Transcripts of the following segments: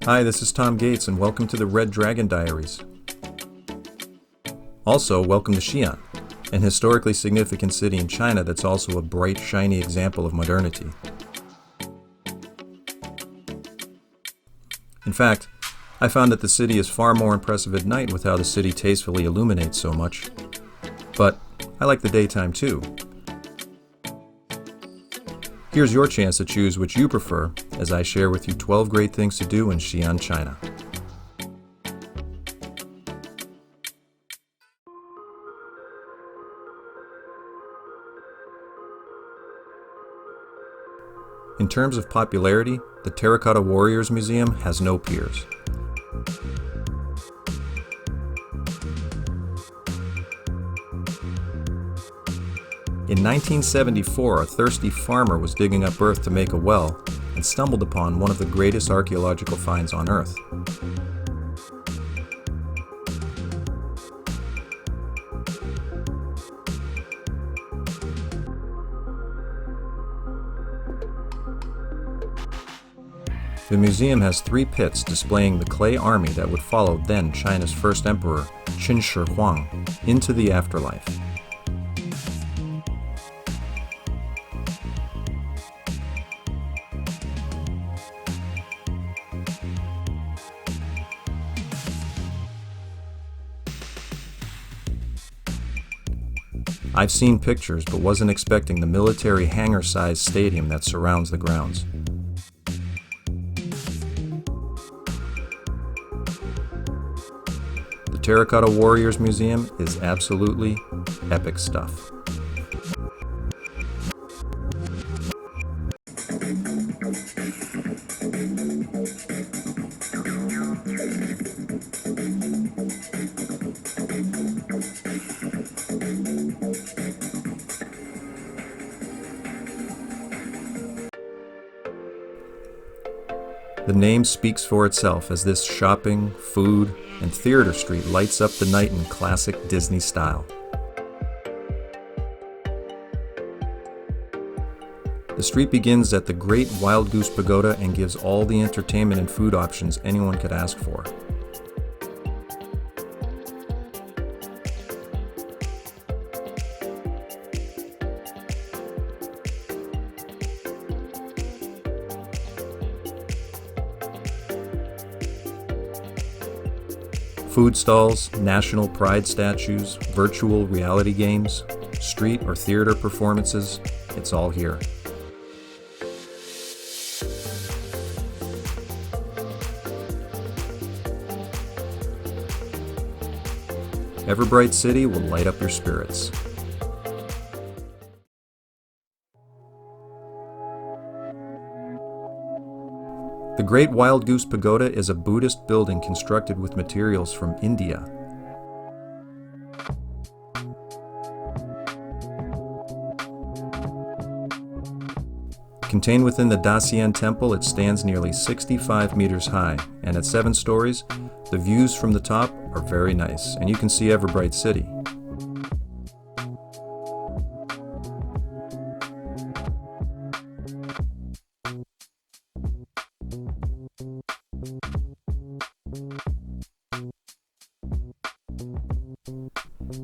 Hi, this is Tom Gates, and welcome to the Red Dragon Diaries. Also, welcome to Xi'An, an historically significant city in China that's also a bright, shiny example of modernity. In fact, I found that the city is far more impressive at night with how the city tastefully illuminates so much. But I like the daytime too. Here's your chance to choose which you prefer as I share with you 12 great things to do in Xi'An, China. In terms of popularity, the Terracotta Warriors Museum has no peers. In 1974, a thirsty farmer was digging up earth to make a well and stumbled upon one of the greatest archaeological finds on Earth. The museum has 3 pits displaying the clay army that would follow then China's first emperor, Qin Shi Huang, into the afterlife. I've seen pictures, but wasn't expecting the military hangar-sized stadium that surrounds the grounds. The Terracotta Warriors Museum is absolutely epic stuff. The name speaks for itself as this shopping, food, and theater street lights up the night in classic Disney style. The street begins at the Great Wild Goose Pagoda and gives all the entertainment and food options anyone could ask for. Food stalls, national pride statues, virtual reality games, street or theater performances, it's all here. Everbright City will light up your spirits. The Great Wild Goose Pagoda is a Buddhist building constructed with materials from India. Contained within the Guangren Temple, it stands nearly 65 meters high, and at 7 stories, the views from the top are very nice, and you can see Everbright City.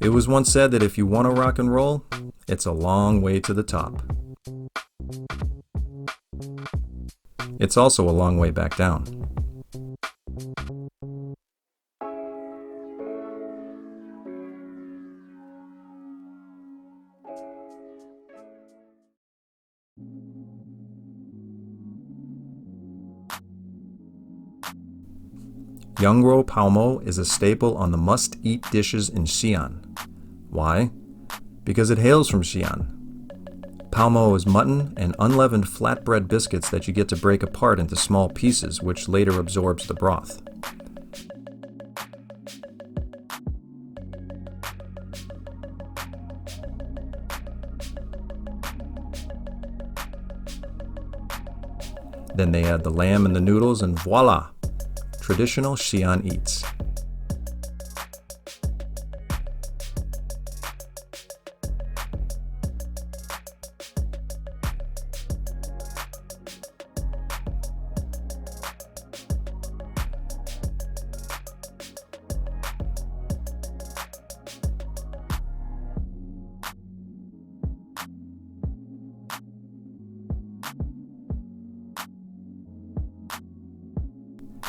It was once said that if you want to rock and roll, it's a long way to the top. It's also a long way back down. Yangrou Paomo is a staple on the must-eat dishes in Xi'An. Why? Because it hails from Xi'An. Paomo is mutton and unleavened flatbread biscuits that you get to break apart into small pieces, which later absorbs the broth. Then they add the lamb and the noodles, and voila! Traditional Xi'An eats.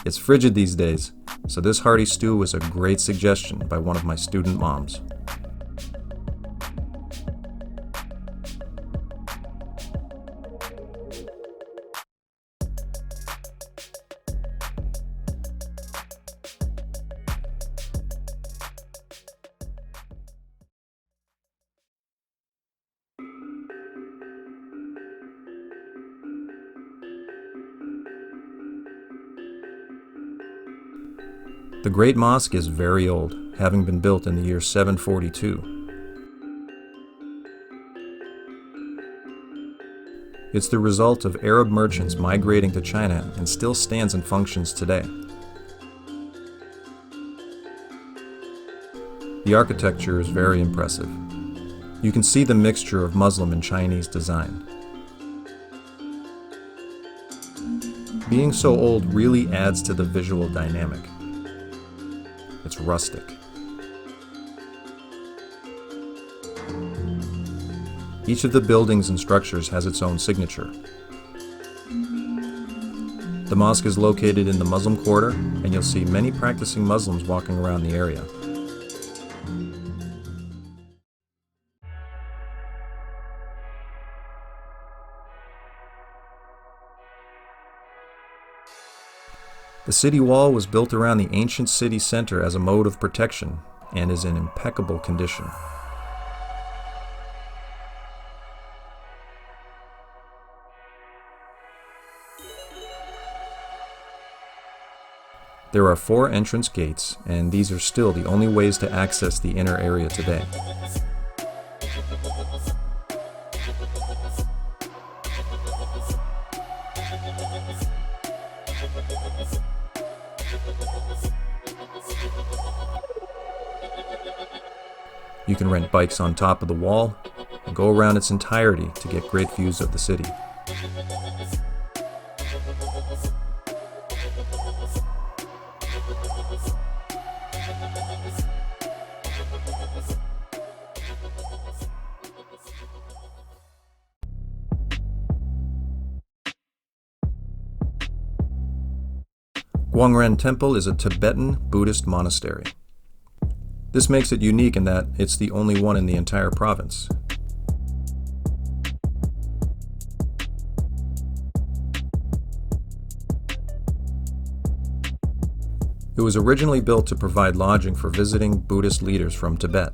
It's frigid these days, so this hearty stew was a great suggestion by one of my student moms. The Great Mosque is very old, having been built in the year 742. It's the result of Arab merchants migrating to China and still stands and functions today. The architecture is very impressive. You can see the mixture of Muslim and Chinese design. Being so old really adds to the visual dynamic. It's rustic. Each of the buildings and structures has its own signature. The mosque is located in the Muslim quarter, and you'll see many practicing Muslims walking around the area. The city wall was built around the ancient city center as a mode of protection and is in impeccable condition. There are 4 entrance gates, and these are still the only ways to access the inner area today. You can rent bikes on top of the wall and go around its entirety to get great views of the city. Guangren Temple is a Tibetan Buddhist monastery. This makes it unique in that it's the only one in the entire province. It was originally built to provide lodging for visiting Buddhist leaders from Tibet.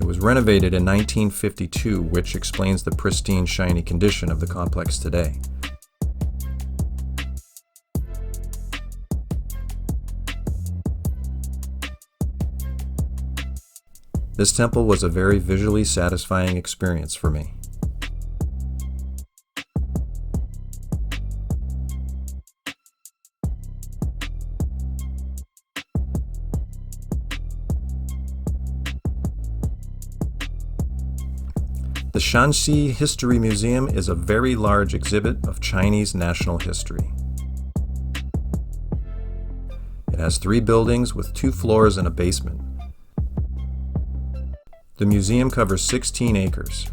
It was renovated in 1952, which explains the pristine, shiny condition of the complex today. This temple was a very visually satisfying experience for me. The Shaanxi History Museum is a very large exhibit of Chinese national history. It has 3 buildings with 2 floors and a basement. The museum covers 16 acres.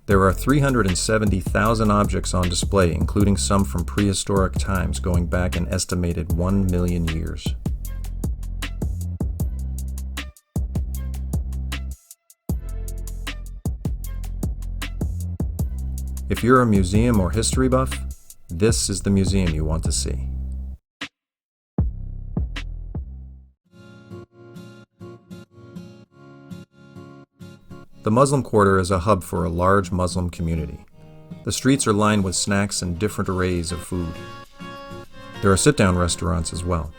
There are 370,000 objects on display, including some from prehistoric times going back an estimated 1 million years. If you're a museum or history buff, this is the museum you want to see. The Muslim Quarter is a hub for a large Muslim community. The streets are lined with snacks and different arrays of food. There are sit-down restaurants as well.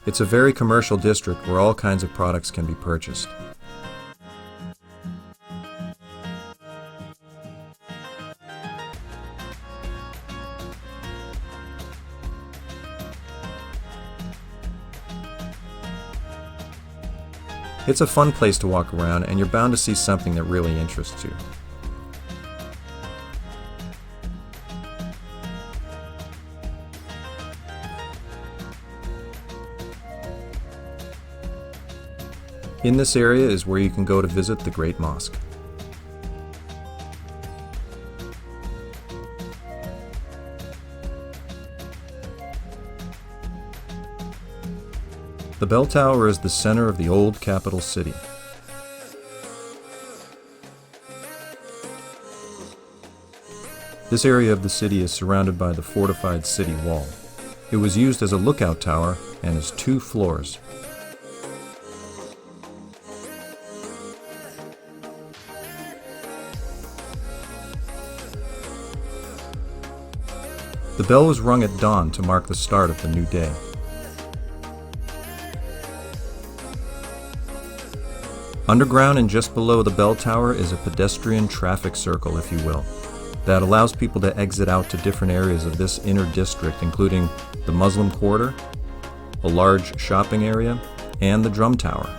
It's a very commercial district where all kinds of products can be purchased. It's a fun place to walk around, and you're bound to see something that really interests you. In this area is where you can go to visit the Great Mosque. The bell tower is the center of the old capital city. This area of the city is surrounded by the fortified city wall. It was used as a lookout tower and has 2 floors. The bell was rung at dawn to mark the start of the new day. Underground and just below the bell tower is a pedestrian traffic circle, if you will, that allows people to exit out to different areas of this inner district, including the Muslim quarter, a large shopping area, and the drum tower.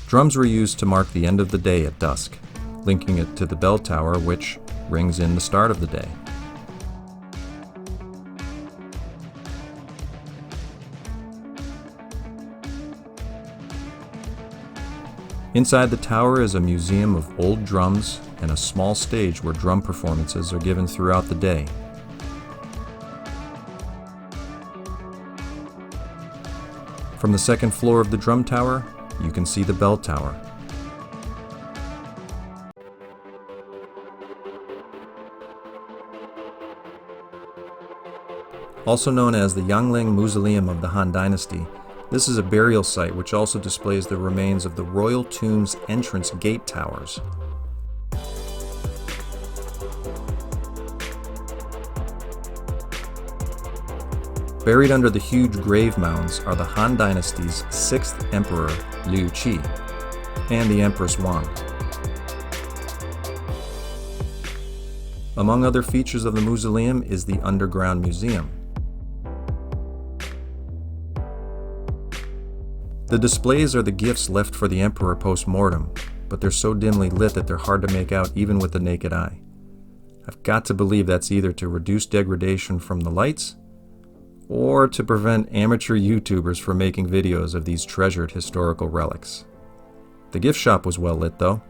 Drums were used to mark the end of the day at dusk, linking it to the bell tower, which rings in the start of the day. Inside the tower is a museum of old drums and a small stage where drum performances are given throughout the day. From the second floor of the drum tower, you can see the bell tower. Also known as the Yang Ling Mausoleum of the Han Dynasty, this is a burial site which also displays the remains of the royal tomb's entrance gate towers. Buried under the huge grave mounds are the Han Dynasty's 6th emperor, Liu Qi, and the Empress Wang. Among other features of the mausoleum is the underground museum. The displays are the gifts left for the emperor post-mortem, but they're so dimly lit that they're hard to make out even with the naked eye. I've got to believe that's either to reduce degradation from the lights, or to prevent amateur YouTubers from making videos of these treasured historical relics. The gift shop was well lit though.